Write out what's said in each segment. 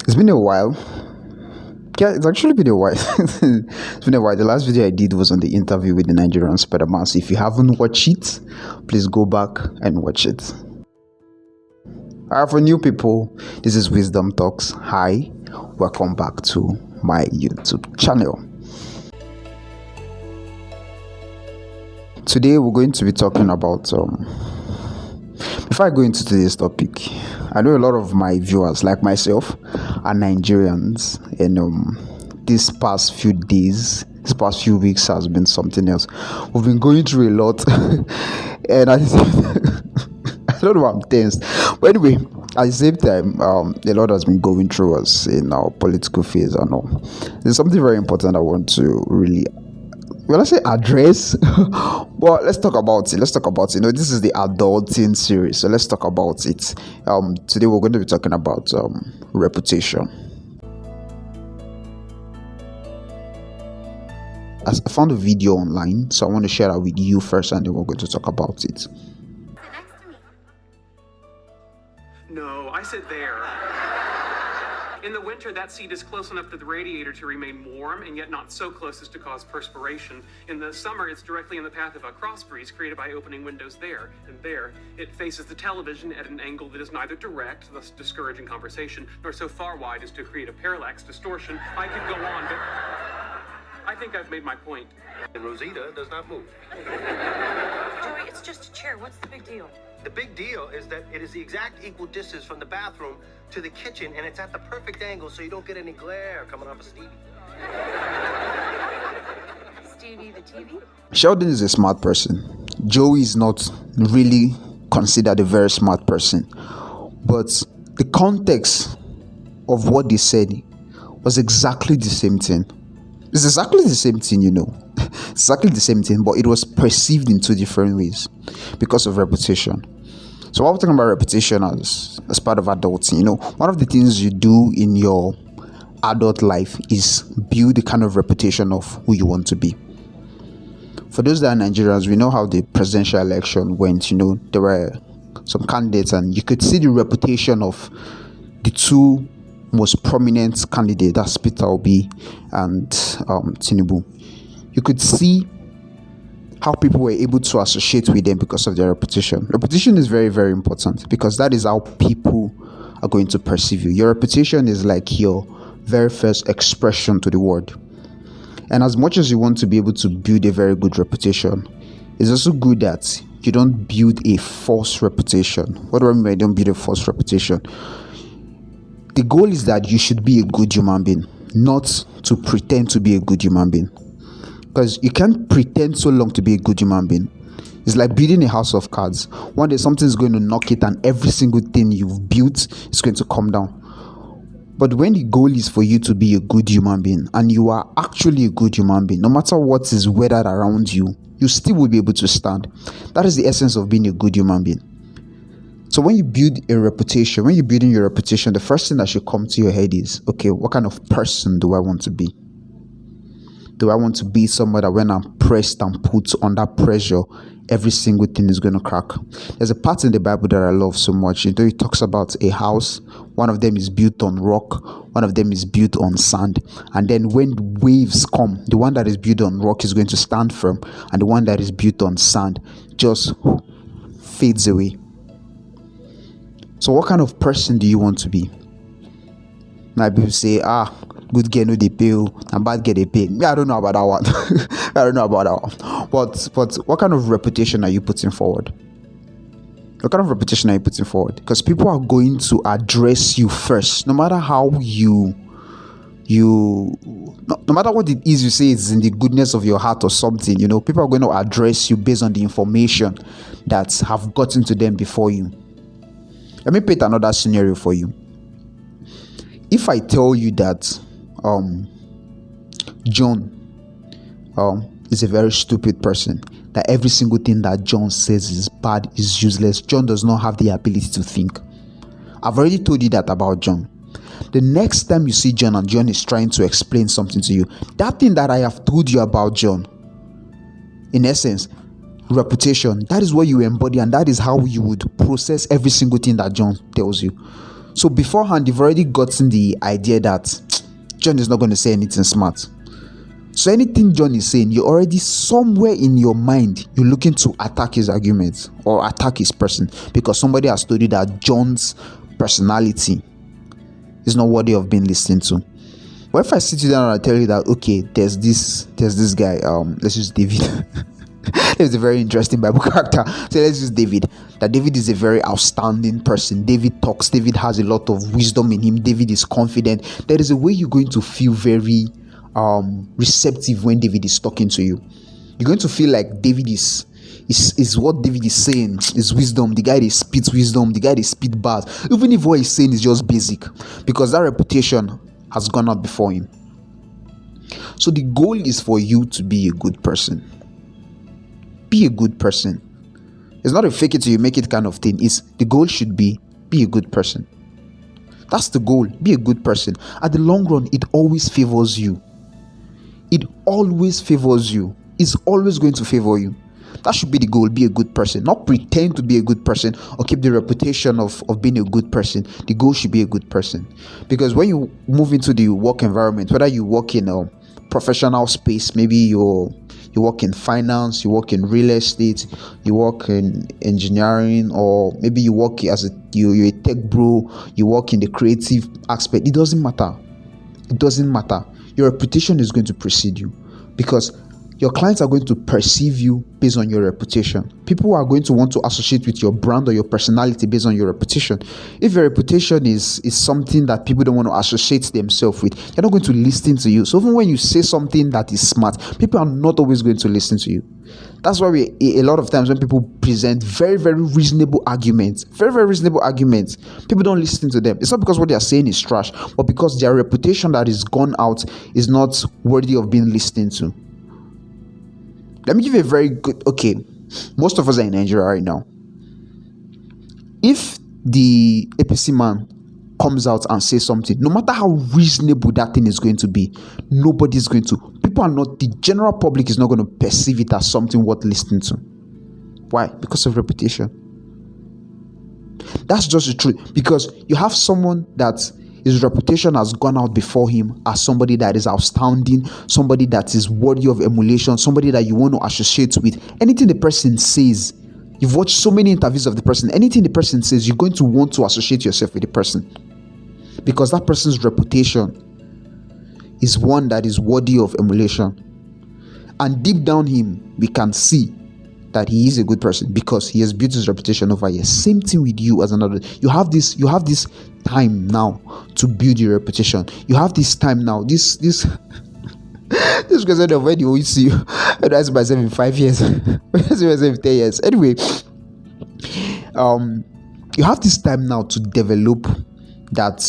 It's been a while. Yeah, it's actually been a while. It's been a while. The last video I did was on the interview with the Nigerian Spider Man. So if you haven't watched it, please go back and watch it. For new people, this is Wisdom Talks. Hi, welcome back to my YouTube channel. Today we're going to be talking about before I go into today's topic, I know a lot of my viewers, like myself, are Nigerians, and these past few days, this past few weeks has been something else. We've been going through a lot, and I don't know, I'm tense. But anyway, at the same time, a lot has been going through us in our political phase and all. There's something very important I want to really, well, let's say address. Well, let's talk about it. This is the adulting series, so let's talk about it. Today we're going to be talking about reputation. I found a video online, so I want to share that with you first, and then we're going to talk about it. No, I sit there. In the winter, that seat is close enough to the radiator to remain warm and yet not so close as to cause perspiration. In the summer, it's directly in the path of a cross breeze created by opening windows there and there. It faces the television at an angle that is neither direct, thus discouraging conversation, nor so far wide as to create a parallax distortion. I could go on, but I think I've made my point. And Rosita does not move. Joey, it's just a chair. What's the big deal? The big deal is that it is the exact equal distance from the bathroom to the kitchen, and it's at the perfect angle so you don't get any glare coming off of Stevie. Stevie the TV? Sheldon is a smart person. Joey is not really considered a very smart person. But the context of what they said was exactly the same thing. It's exactly the same thing, exactly the same thing, but it was perceived in two different ways because of reputation. So while we're talking about reputation as part of adulting, one of the things you do in your adult life is build the kind of reputation of who you want to be. For those that are Nigerians, we know how the presidential election went. There were some candidates, and you could see the reputation of the two most prominent candidates, that's Peter Obi and Tinubu. You could see how people were able to associate with them because of their reputation. Reputation is very, very important because that is how people are going to perceive you. Your reputation is like your very first expression to the world. And as much as you want to be able to build a very good reputation, it's also good that you don't build a false reputation. What do I mean by don't build a false reputation? The goal is that you should be a good human being, not to pretend to be a good human being. Because you can't pretend so long to be a good human being. It's like building a house of cards. One day something's going to knock it, and every single thing you've built is going to come down. But when the goal is for you to be a good human being, and you are actually a good human being, no matter what is weathered around you, you still will be able to stand. That is the essence of being a good human being. So when you build a reputation, when you're building your reputation, the first thing that should come to your head is, okay, what kind of person do I want to be? Do I want to be someone that when I'm pressed and put under pressure, every single thing is going to crack? There's a part in the Bible that I love so much. It talks about a house. One of them is built on rock. One of them is built on sand. And then when waves come, the one that is built on rock is going to stand firm. And the one that is built on sand just fades away. So what kind of person do you want to be? Now people say, good girl no they pay, and bad girl they pay. I don't know about that one. But what kind of reputation are you putting forward? What kind of reputation are you putting forward? Because people are going to address you first, no matter how no matter what it is you say it's in the goodness of your heart or something. People are going to address you based on the information that have gotten to them before you. Let me paint another scenario for you. If I tell you that John is a very stupid person, that every single thing that John says is bad, is useless, John does not have the ability to think. I've already told you that about John. The next time you see John and John is trying to explain something to you, that thing that I have told you about John, in essence, reputation, that is what you embody, and that is how you would process every single thing that John tells you. So beforehand, you've already gotten the idea that John is not going to say anything smart. So anything John is saying, you're already somewhere in your mind, you're looking to attack his argument or attack his person, because somebody has told you that John's personality is not worthy of being listened to. But if I sit you down and I tell you that, okay, there's this guy, let's use David. He's a very interesting Bible character. So let's use David. That David is a very outstanding person. David talks. David has a lot of wisdom in him. David is confident. There is a way you're going to feel very receptive when David is talking to you. You're going to feel like David is what David is saying is wisdom. The guy that spits wisdom, the guy that spits bars, even if what he's saying is just basic, because that reputation has gone out before him. So the goal is for you to be a good person. Be a good person. It's not a fake it till you make it kind of thing. It's the goal should be a good person. That's the goal. Be a good person. At the long run, it always favors you. It always favors you. It's always going to favor you. That should be the goal. Be a good person. Not pretend to be a good person or keep the reputation of being a good person. The goal should be a good person. Because when you move into the work environment, whether you work in a professional space, maybe you work in finance, you work in real estate, you work in engineering, or maybe you work as you're a tech bro, you work in the creative aspect. It doesn't matter. It doesn't matter. Your reputation is going to precede you, because your clients are going to perceive you based on your reputation. People are going to want to associate with your brand or your personality based on your reputation. If your reputation is something that people don't want to associate themselves with, they're not going to listen to you. So even when you say something that is smart, people are not always going to listen to you. That's why a lot of times when people present very, very reasonable arguments, people don't listen to them. It's not because what they are saying is trash, but because their reputation that is gone out is not worthy of being listened to. Let me give you a very good, okay, most of us are in Nigeria right now. If the APC man comes out and says something, no matter how reasonable that thing is going to be, nobody's going to, the general public is not going to perceive it as something worth listening to. Why? Because of reputation. That's just the truth. Because you have someone that his reputation has gone out before him as somebody that is outstanding, somebody that is worthy of emulation, somebody that you want to associate with. Anything the person says, you've watched so many interviews of the person, anything the person says, you're going to want to associate yourself with the person, because that person's reputation is one that is worthy of emulation. And deep down him, we can see that he is a good person because he has built his reputation over years. Same thing with you as another. You have this time now to build your reputation. You have this time now. This question of when you will see you. I ask myself in 5 years. I ask myself in 10 years. Anyway, you have this time now to develop that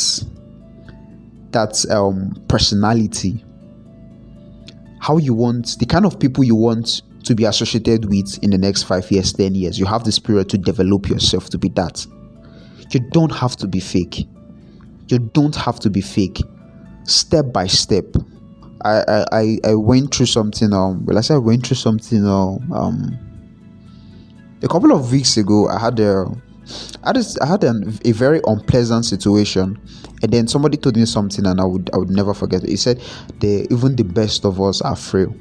personality. How you want, the kind of people you want to be associated with in the next 5 years, 10 years. You have this period to develop yourself to be that. You don't have to be fake. You don't have to be fake. Step by step. I went through something. A couple of weeks ago. I had a very unpleasant situation, and then somebody told me something, and I would never forget it. He said, even the best of us are frail.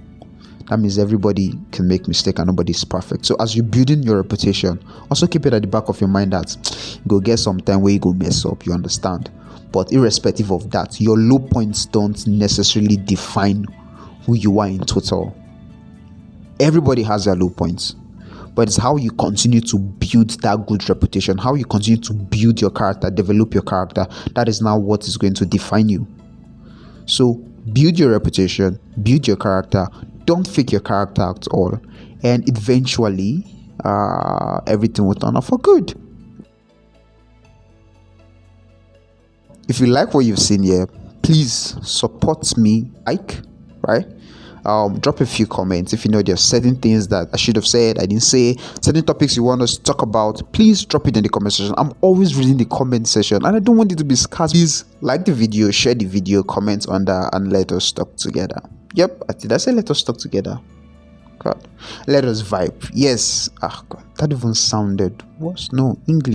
That means everybody can make mistakes and nobody is perfect. So as you're building your reputation, also keep it at the back of your mind that you go get some time where you go mess up, you understand. But irrespective of that, your low points don't necessarily define who you are in total. Everybody has their low points. But it's how you continue to build that good reputation, how you continue to build your character, develop your character. That is now what is going to define you. So build your reputation, build your character. Don't fake your character at all, and eventually everything will turn out for good. If you like what you've seen here, please support me, right? Drop a few comments. If you know there's certain things that I should have said, I didn't say, certain topics you want us to talk about, please drop it in the comment section. I'm always reading the comment section and I don't want it to be scarce. Please like the video, share the video, comment under, and let us talk together. Yep, did I say let us talk together? God, let us vibe. Yes. God, that even sounded worse. No, English.